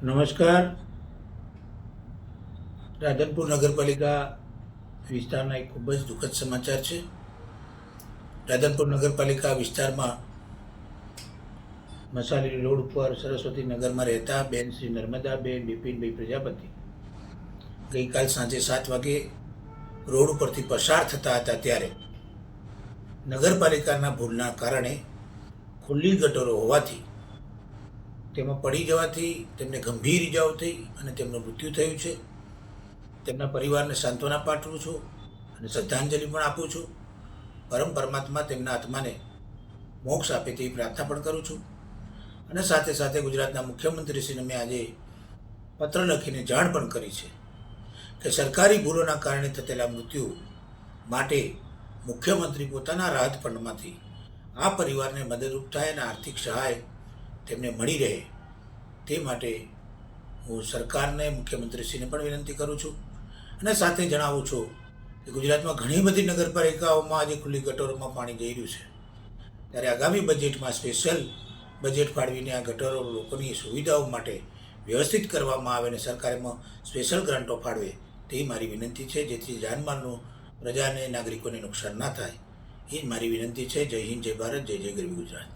નમસ્કાર. રાધનપુર નગરપાલિકા વિસ્તારના એક ખૂબ જ દુઃખદ સમાચાર છે. રાધનપુર નગરપાલિકા વિસ્તારમાં મસાલી રોડ ઉપર સરસ્વતી નગરમાં રહેતા બેન શ્રી નર્મદાબેન બિપિનભાઈ પ્રજાપતિ ગઈકાલ સાંજે 7 વાગે રોડ ઉપરથી પસાર થતા હતા ત્યારે નગરપાલિકાના ભૂલના કારણે ખુલ્લી ગટરો હોવાથી તેમાં પડી જવાથી તેમને ગંભીર ઇજાઓ થઈ અને તેમનું મૃત્યુ થયું છે. તેમના પરિવારને સાંત્વના પાઠવું છું અને શ્રદ્ધાંજલિ પણ આપું છું. પરમ પરમાત્મા તેમના આત્માને મોક્ષ આપે તેવી પ્રાર્થના પણ કરું છું. અને સાથે સાથે ગુજરાતના મુખ્યમંત્રીશ્રીને મેં આજે પત્ર લખીને જાણ પણ કરી છે કે સરકારી ભૂલોના કારણે થયેલા મૃત્યુ માટે મુખ્યમંત્રી પોતાના રાહત ફંડમાંથી આ પરિવારને મદદરૂપ થાય અને આર્થિક સહાય તેમને મળી રહે તે માટે હું સરકારને મુખ્યમંત્રીશ્રીને પણ વિનંતી કરું છું. અને સાથે જણાવું છું કે ગુજરાતમાં ઘણી બધી નગરપાલિકાઓમાં આજે ખુલ્લી ગટરોમાં પાણી જઈ રહ્યું છે, ત્યારે આગામી બજેટમાં સ્પેશિયલ બજેટ ફાળવીને આ ગટરો લોકોની સુવિધાઓ માટે વ્યવસ્થિત કરવામાં આવે અને સરકારમાં સ્પેશિયલ ગ્રાન્ટો ફાળવે તે મારી વિનંતી છે, જેથી જાનમાલનું પ્રજાને નાગરિકોને નુકસાન ના થાય. એ જ મારી વિનંતી છે. જય હિન્દ, જય ભારત, જય જય ગરવી ગુજરાત.